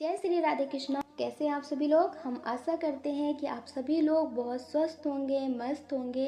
जय श्री राधे कृष्णा। कैसे हैं आप सभी लोग। हम आशा करते हैं कि आप सभी लोग बहुत स्वस्थ होंगे, मस्त होंगे,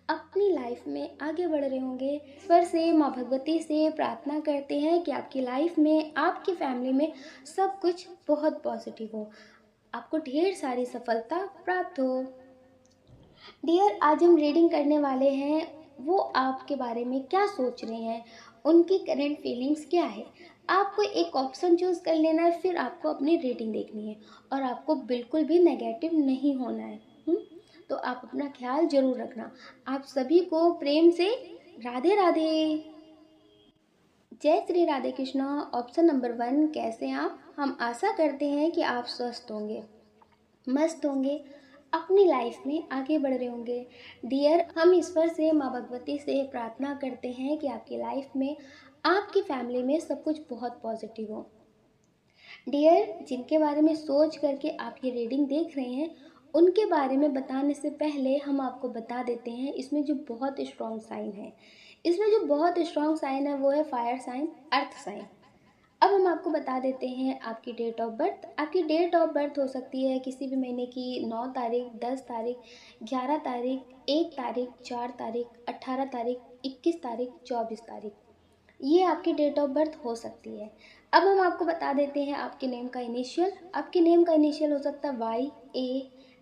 अपनी लाइफ में आगे बढ़ रहे होंगे। ईश्वर से, माँ भगवती से प्रार्थना करते हैं कि आपकी लाइफ में, आपकी फैमिली में सब कुछ बहुत पॉजिटिव हो, आपको ढेर सारी सफलता प्राप्त हो। डियर, आज हम रीडिंग करने वाले हैं वो आपके बारे में क्या सोच रहे हैं, उनकी करंट फीलिंग्स क्या है। आपको एक ऑप्शन चूज कर लेना है, फिर आपको अपनी रीडिंग देखनी है और आपको बिल्कुल भी नेगेटिव नहीं होना है। तो आप अपना ख्याल जरूर रखना। आप सभी को प्रेम से राधे राधे। जय श्री राधे कृष्णा। ऑप्शन नंबर 1, कैसे हैं आप। हम आशा करते हैं कि आप स्वस्थ होंगे, मस्त होंगे, अपनी लाइफ में आगे बढ़ रहे होंगे। डियर, हम ईश्वर से, माँ भगवती से प्रार्थना करते हैं कि आपकी लाइफ में, आपकी फैमिली में सब कुछ बहुत पॉजिटिव हो। डियर, जिनके बारे में सोच करके आप ये रीडिंग देख रहे हैं, उनके बारे में बताने से पहले हम आपको बता देते हैं इसमें जो बहुत स्ट्रॉन्ग साइन है। इसमें जो बहुत स्ट्रॉन्ग साइन है वो है फायर साइन, अर्थ साइन। अब हम आपको बता देते हैं आपकी डेट ऑफ बर्थ। आपकी डेट ऑफ बर्थ हो सकती है किसी भी महीने की 9 तारीख, 10 तारीख, 11 तारीख, 1 तारीख, 4 तारीख, 18 तारीख, 21 तारीख, 24 तारीख। ये आपकी डेट ऑफ बर्थ हो सकती है। अब हम आपको बता देते हैं आपके नेम का इनिशियल। आपके नेम का इनिशियल हो सकता है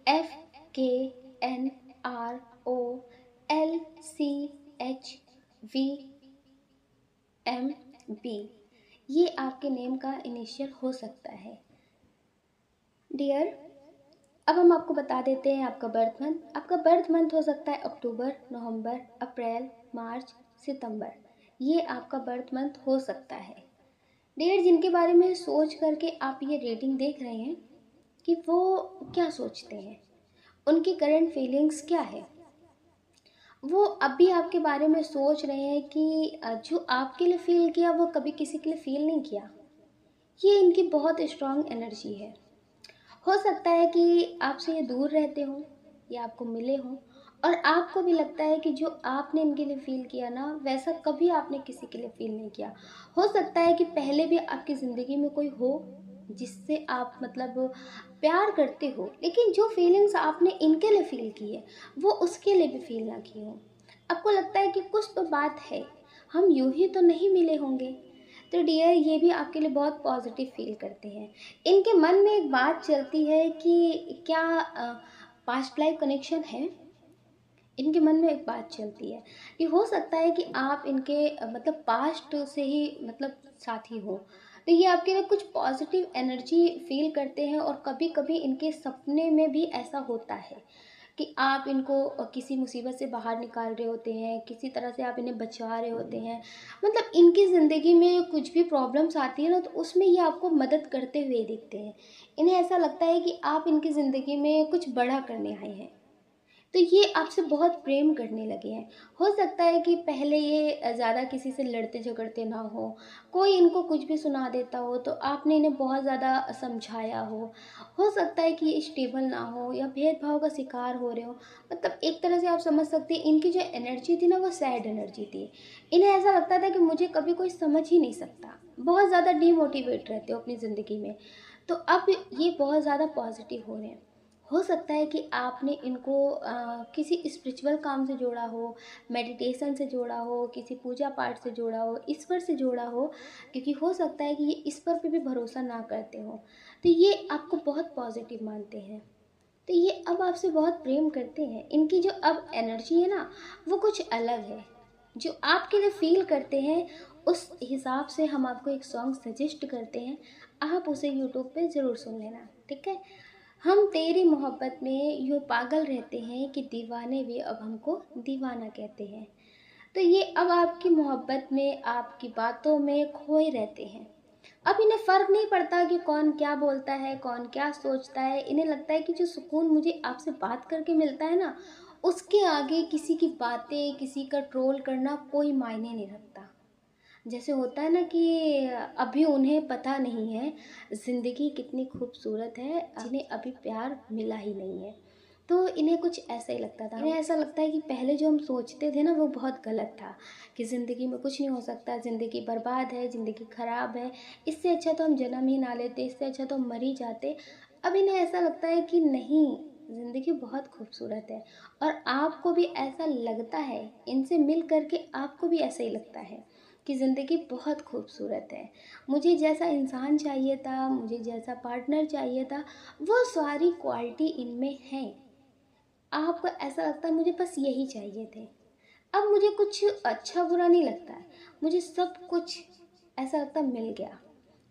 YAFKNROLCHVMB। ये आपके नेम का इनिशियल हो सकता है। डियर, अब हम आपको बता देते हैं आपका बर्थ मंथ। आपका बर्थ मंथ हो सकता है अक्टूबर, नवंबर, अप्रैल, मार्च, सितंबर। ये आपका बर्थ मंथ हो सकता है। डियर, जिनके बारे में सोच करके आप ये रीडिंग देख रहे हैं कि वो क्या सोचते हैं, उनकी करंट फीलिंग्स क्या है, वो अभी आपके बारे में सोच रहे हैं कि जो आपके लिए फील किया वो कभी किसी के लिए फील नहीं किया। ये इनकी बहुत स्ट्रांग एनर्जी है। हो सकता है कि आपसे ये दूर रहते हों या आपको मिले हों, और आपको भी लगता है कि जो आपने इनके लिए फील किया ना, वैसा कभी आपने किसी के लिए फील नहीं किया। हो सकता है कि पहले भी आपकी ज़िंदगी में कोई हो जिससे आप प्यार करते हो, लेकिन जो फीलिंग्स आपने इनके लिए फील की है वो उसके लिए भी फील ना की हो। आपको लगता है कि कुछ तो बात है, हम यूं ही तो नहीं मिले होंगे। तो डियर, ये भी आपके लिए बहुत पॉजिटिव फील करते हैं। इनके मन में एक बात चलती है कि क्या पास्ट लाइफ कनेक्शन है। इनके मन में एक बात चलती है कि हो सकता है कि आप इनके पास्ट से ही साथी हो। तो ये आपके लिए कुछ पॉजिटिव एनर्जी फील करते हैं, और कभी कभी इनके सपने में भी ऐसा होता है कि आप इनको किसी मुसीबत से बाहर निकाल रहे होते हैं, किसी तरह से आप इन्हें बचा रहे होते हैं। इनकी ज़िंदगी में कुछ भी प्रॉब्लम्स आती है ना, तो उसमें ये आपको मदद करते हुए दिखते हैं। इन्हें ऐसा लगता है कि आप इनकी ज़िंदगी में कुछ बड़ा करने आए हैं, तो ये आपसे बहुत प्रेम करने लगे हैं। हो सकता है कि पहले ये ज़्यादा किसी से लड़ते झगड़ते ना हो, कोई इनको कुछ भी सुना देता हो तो आपने इन्हें बहुत ज़्यादा समझाया हो सकता है कि ये स्टेबल ना हो या भेदभाव का शिकार हो रहे हो। एक तरह से आप समझ सकते हैं इनकी जो एनर्जी थी ना, वो सैड एनर्जी थी। इन्हें ऐसा लगता था कि मुझे कभी कोई समझ ही नहीं सकता, बहुत ज़्यादा डीमोटिवेट रहते हो अपनी ज़िंदगी में। तो अब ये बहुत ज़्यादा पॉजिटिव हो रहे हैं। हो सकता है कि आपने इनको किसी स्पिरिचुअल काम से जोड़ा हो, मेडिटेशन से जोड़ा हो, किसी पूजा पाठ से जोड़ा हो, ईश्वर से जोड़ा हो, क्योंकि हो सकता है कि ये ईश्वर पे भी भरोसा ना करते हो। तो ये आपको बहुत पॉजिटिव मानते हैं, तो ये अब आपसे बहुत प्रेम करते हैं। इनकी जो अब एनर्जी है ना, वो कुछ अलग है। जो आपके लिए फील करते हैं, उस हिसाब से हम आपको एक सॉन्ग सजेस्ट करते हैं, आप उसे यूट्यूब पे ज़रूर सुन लेना, ठीक है। हम तेरी मोहब्बत में यूँ पागल रहते हैं कि दीवाने भी अब हमको दीवाना कहते हैं। तो ये अब आपकी मोहब्बत में, आपकी बातों में खोए रहते हैं। अब इन्हें फ़र्क नहीं पड़ता कि कौन क्या बोलता है, कौन क्या सोचता है। इन्हें लगता है कि जो सुकून मुझे आपसे बात करके मिलता है ना, उसके आगे किसी की बातें, किसी का ट्रोल करना कोई मायने नहीं रखता। जैसे होता है ना कि अभी उन्हें पता नहीं है ज़िंदगी कितनी खूबसूरत है, जिन्हें अभी प्यार मिला ही नहीं है। तो इन्हें कुछ ऐसा ही लगता था, इन्हें ऐसा लगता है कि पहले जो हम सोचते थे ना वो बहुत गलत था, कि ज़िंदगी में कुछ नहीं हो सकता, ज़िंदगी बर्बाद है, ज़िंदगी ख़राब है, इससे अच्छा तो हम जन्म ही ना लेते, इससे अच्छा तो हम मर ही जाते। अब इन्हें ऐसा लगता है कि नहीं, ज़िंदगी बहुत खूबसूरत है। और आपको भी ऐसा लगता है, इनसे मिल करके आपको भी ऐसा ही लगता है कि ज़िंदगी बहुत खूबसूरत है। मुझे जैसा इंसान चाहिए था, मुझे जैसा पार्टनर चाहिए था, वो सारी क्वालिटी इनमें है। आपको ऐसा लगता है मुझे बस यही चाहिए थे। अब मुझे कुछ अच्छा बुरा नहीं लगता है, मुझे सब कुछ ऐसा लगता मिल गया।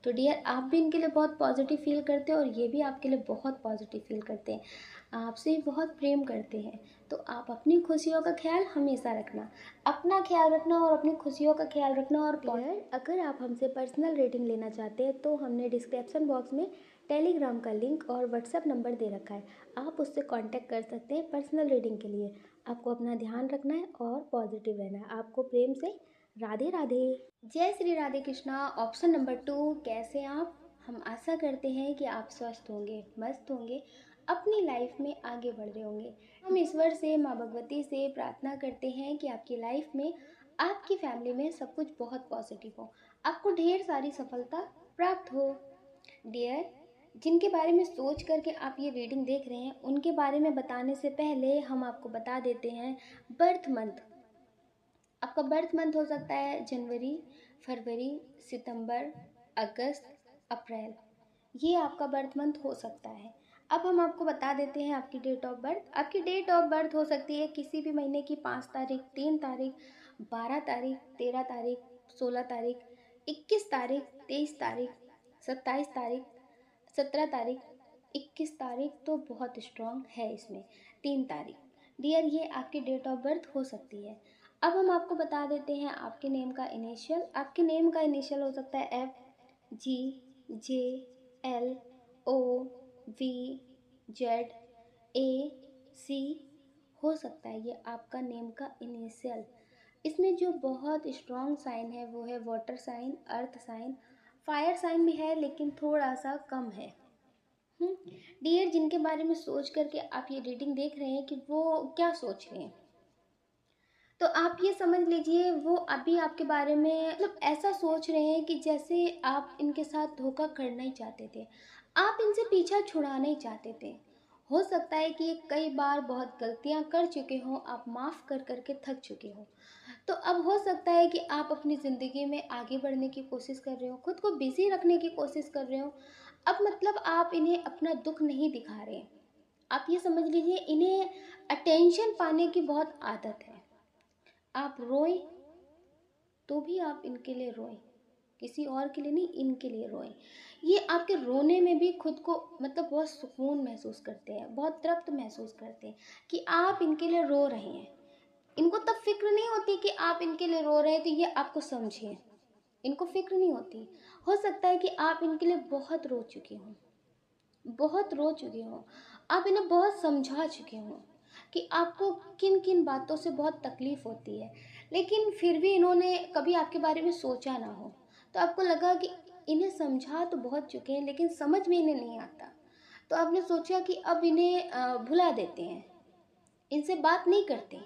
तो डियर, आप भी इनके लिए बहुत पॉजिटिव फील करते हैं और ये भी आपके लिए बहुत पॉजिटिव फील करते हैं, आपसे भी बहुत प्रेम करते हैं। तो आप अपनी खुशियों का ख्याल हमेशा रखना, अपना ख्याल रखना और अपनी खुशियों का ख्याल रखना। और डियर, अगर आप हमसे पर्सनल रेटिंग लेना चाहते हैं तो हमने डिस्क्रिप्शन बॉक्स में टेलीग्राम का लिंक और व्हाट्सएप नंबर दे रखा है, आप उससे कांटेक्ट कर सकते हैं पर्सनल रीडिंग के लिए। आपको अपना ध्यान रखना है और पॉजिटिव रहना है। आपको प्रेम से राधे राधे। जय श्री राधे कृष्णा। ऑप्शन नंबर 2, कैसे आप? हम आशा करते हैं कि आप स्वस्थ होंगे, मस्त होंगे, अपनी लाइफ में आगे बढ़ रहे होंगे। हम ईश्वर से, माँ भगवती से प्रार्थना करते हैं कि आपकी लाइफ में, आपकी फैमिली में सब कुछ बहुत पॉजिटिव हो, आपको ढेर सारी सफलता प्राप्त हो। डियर, जिनके बारे में सोच करके आप ये रीडिंग देख रहे हैं, उनके बारे में बताने से पहले हम आपको बता देते हैं बर्थ मंथ। आपका बर्थ मंथ हो सकता है जनवरी, फरवरी, सितंबर, अगस्त, अप्रैल, ये आपका बर्थ मंथ हो सकता है। अब हम आपको बता देते हैं आपकी डेट ऑफ बर्थ। आपकी डेट ऑफ बर्थ हो सकती है किसी भी महीने की 5 तारीख, 3 तारीख, 12 तारीख, 13 तारीख, 16 तारीख, 21 तारीख, 23 तारीख, 27 तारीख, 17 तारीख, 21 तारीख तो बहुत स्ट्रॉन्ग है इसमें, 3 तारीख। डियर, ये आपकी डेट ऑफ बर्थ हो सकती है। अब हम आपको बता देते हैं आपके नेम का इनिशियल। आपके नेम का इनिशियल हो सकता है F, G, J, L, O, V, Z, A, C, हो सकता है ये आपका नेम का इनिशियल। इसमें जो बहुत स्ट्रॉन्ग साइन है वो है water sign, earth sign, fire sign भी है लेकिन थोड़ा सा कम है। डियर, जिनके बारे में सोच करके आप ये रीडिंग देख रहे हैं कि वो क्या सोच रहे हैं, तो आप ये समझ लीजिए वो अभी आपके बारे में मतलब ऐसा सोच रहे हैं कि जैसे आप इनके साथ धोखा करना ही चाहते थे, आप इनसे पीछा छुड़ाना ही चाहते थे। हो सकता है कि ये कई बार बहुत गलतियां कर चुके हों, आप माफ़ कर करके थक चुके हो। तो अब हो सकता है कि आप अपनी ज़िंदगी में आगे बढ़ने की कोशिश कर रहे हो, खुद को बिजी रखने की कोशिश कर रहे हो। अब मतलब आप इन्हें अपना दुख नहीं दिखा रहे। आप ये समझ लीजिए इन्हें अटेंशन पाने की बहुत आदत है। आप रोए तो भी आप इनके लिए रोएं, किसी और के लिए नहीं, इनके लिए रोएं। ये आपके रोने में भी खुद को मतलब बहुत सुकून महसूस करते हैं, बहुत तृप्त महसूस करते हैं कि आप इनके लिए रो रहे हैं। इनको तब फिक्र नहीं होती कि आप इनके लिए रो रहे हैं तो ये आपको समझे, इनको फिक्र नहीं होती। हो सकता है कि आप इनके लिए बहुत रो चुके हों, बहुत रो चुके हों, आप इन्हें बहुत समझा चुके हों कि आपको किन किन बातों से बहुत तकलीफ़ होती है, लेकिन फिर भी इन्होंने कभी आपके बारे में सोचा ना हो। तो आपको लगा कि इन्हें समझा तो बहुत चुके हैं लेकिन समझ में इन्हें नहीं आता। तो आपने सोचा कि अब इन्हें भुला देते हैं, इनसे बात नहीं करते।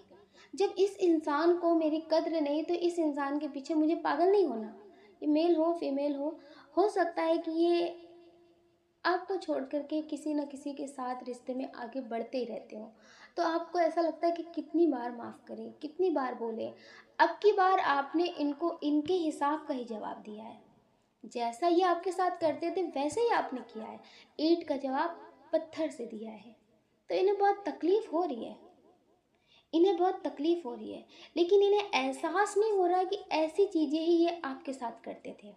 जब इस इंसान को मेरी कद्र नहीं तो इस इंसान के पीछे मुझे पागल नहीं होना। ये मेल हो फीमेल हो सकता है कि ये आपको छोड़ कर के किसी न किसी के साथ रिश्ते में आगे बढ़ते ही रहते हो। तो आपको ऐसा लगता है कि कितनी बार माफ़ करें, कितनी बार बोले। अब की बार आपने इनको इनके हिसाब का ही जवाब दिया है, जैसा ये आपके साथ करते थे वैसे ही आपने किया है, ईंट का जवाब पत्थर से दिया है। तो इन्हें बहुत तकलीफ़ हो रही है, इन्हें बहुत तकलीफ़ हो रही है, लेकिन इन्हें एहसास नहीं हो रहा कि ऐसी चीज़ें ही ये आपके साथ करते थे,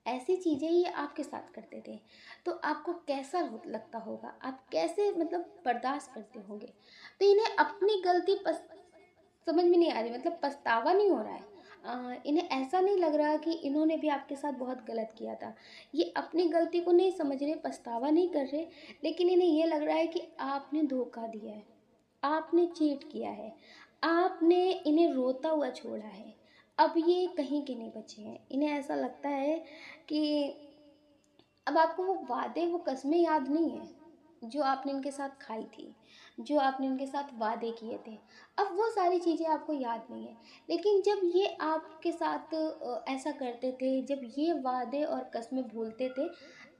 ऐसी चीज़ें ही आपके साथ करते थे। तो आपको कैसा लगता होगा, आप कैसे मतलब बर्दाश्त करते होंगे। तो इन्हें अपनी गलती समझ में नहीं आ रही, मतलब पछतावा नहीं हो रहा है। इन्हें ऐसा नहीं लग रहा कि इन्होंने भी आपके साथ बहुत गलत किया था। ये अपनी गलती को नहीं समझ रहे, पछतावा नहीं कर रहे, लेकिन इन्हें ये लग रहा है कि आपने धोखा दिया है, आपने चीट किया है, आपने इन्हें रोता हुआ छोड़ा है। अब ये कहीं के नहीं बचे हैं। इन्हें ऐसा लगता है कि अब आपको वो वादे, वो कस्में याद नहीं है, जो आपने इनके साथ खाई थी, जो आपने इनके साथ वादे किए थे, अब वो सारी चीज़ें आपको याद नहीं है। लेकिन जब ये आपके साथ ऐसा करते थे, जब ये वादे और कस्में भूलते थे,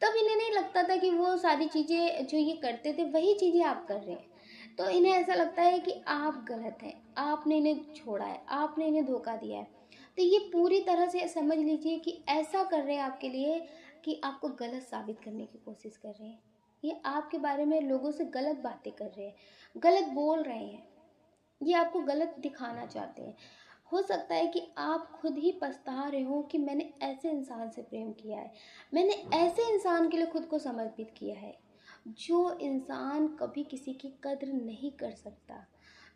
तब इन्हें नहीं लगता था कि वो सारी चीज़ें जो ये करते थे वही चीज़ें आप कर रहे हैं। तो इन्हें ऐसा लगता है कि आप गलत हैं, आपने इन्हें छोड़ा है, आपने इन्हें धोखा दिया है। तो ये पूरी तरह से समझ लीजिए कि ऐसा कर रहे हैं आपके लिए कि आपको गलत साबित करने की कोशिश कर रहे हैं। ये आपके बारे में लोगों से गलत बातें कर रहे हैं, गलत बोल रहे हैं, ये आपको गलत दिखाना चाहते हैं। हो सकता है कि आप खुद ही पछता रहे हो कि मैंने ऐसे इंसान से प्रेम किया है, मैंने ऐसे इंसान के लिए खुद को समर्पित किया है। जो इंसान कभी किसी की कद्र नहीं कर सकता,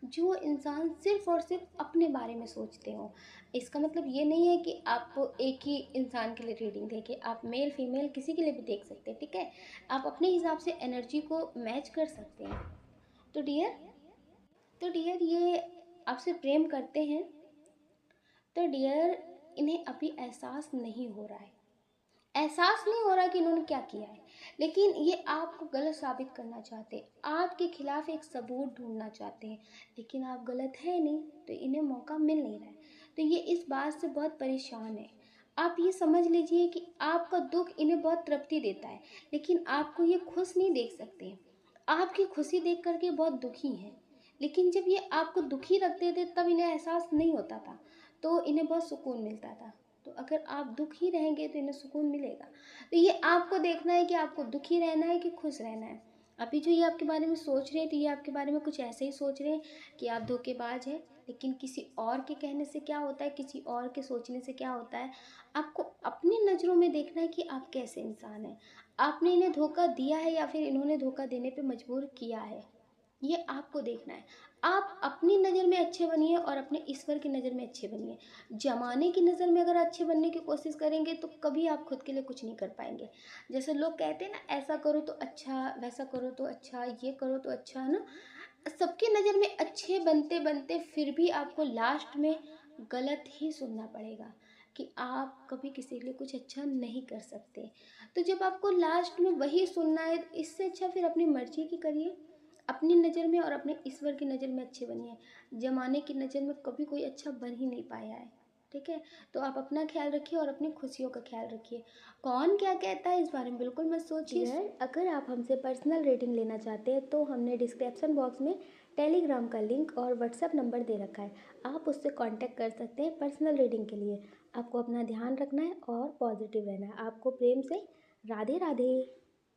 जो इंसान सिर्फ और सिर्फ अपने बारे में सोचते हो। इसका मतलब ये नहीं है कि आप एक ही इंसान के लिए रीडिंग देखें, आप मेल फीमेल किसी के लिए भी देख सकते हैं, ठीक है। आप अपने हिसाब से एनर्जी को मैच कर सकते हैं। तो डियर ये आपसे प्रेम करते हैं। तो डियर, इन्हें अभी एहसास नहीं हो रहा है, एहसास नहीं हो रहा कि इन्होंने क्या किया है, लेकिन ये आपको गलत साबित करना चाहते हैं, आपके खिलाफ एक सबूत ढूंढना चाहते हैं। लेकिन आप गलत है नहीं, तो इन्हें मौका मिल नहीं रहा है। तो ये इस बात से बहुत परेशान है। आप ये समझ लीजिए कि आपका दुख इन्हें बहुत तृप्ति देता है, लेकिन आपको ये खुश नहीं देख सकते। आपकी खुशी देख करके बहुत दुखी हैं, लेकिन जब ये आपको दुखी रखते थे तब इन्हें एहसास नहीं होता था, तो इन्हें बहुत सुकून मिलता था। तो अगर आप दुखी रहेंगे तो इन्हें सुकून मिलेगा। तो ये आपको देखना है कि आपको दुखी रहना है कि खुश रहना है। अभी जो ये आपके बारे में सोच रहे थे, ये आपके बारे में कुछ ऐसे ही सोच रहे हैं कि आप धोखेबाज हैं। लेकिन किसी और के कहने से क्या होता है, किसी और के सोचने से क्या होता है, आपको अपनी नज़रों में देखना है कि आप कैसे इंसान हैं। आपने इन्हें धोखा दिया है या फिर इन्होंने धोखा देने पे मजबूर किया है, ये आपको देखना है। आप अपनी नज़र में अच्छे बनिए और अपने ईश्वर की नज़र में अच्छे बनिए। ज़माने की नज़र में अगर अच्छे बनने की कोशिश करेंगे तो कभी आप खुद के लिए कुछ नहीं कर पाएंगे। जैसे लोग कहते हैं ना, ऐसा करो तो अच्छा, वैसा करो तो अच्छा, ये करो तो अच्छा, है ना। सबकी नज़र में अच्छे बनते बनते फिर भी आपको लास्ट में गलत ही सुनना पड़ेगा कि आप कभी किसी के लिए कुछ अच्छा नहीं कर सकते। तो जब आपको लास्ट में वही सुनना है, इससे अच्छा फिर अपनी मर्जी की करिए। अपनी नज़र में और अपने ईश्वर की नज़र में अच्छे बनिए। ज़माने की नज़र में कभी कोई अच्छा बन ही नहीं पाया है, ठीक है। तो आप अपना ख्याल रखिए और अपनी खुशियों का ख्याल रखिए। कौन क्या कहता है इस बारे में बिल्कुल मत सोचिए। डियर, अगर आप हमसे पर्सनल रेटिंग लेना चाहते हैं तो हमने डिस्क्रिप्शन बॉक्स में टेलीग्राम का लिंक और व्हाट्सएप नंबर दे रखा है, आप उससे कांटेक्ट कर सकते हैं पर्सनल रीडिंग के लिए। आपको अपना ध्यान रखना है और पॉजिटिव रहना है। आपको प्रेम से राधे राधे।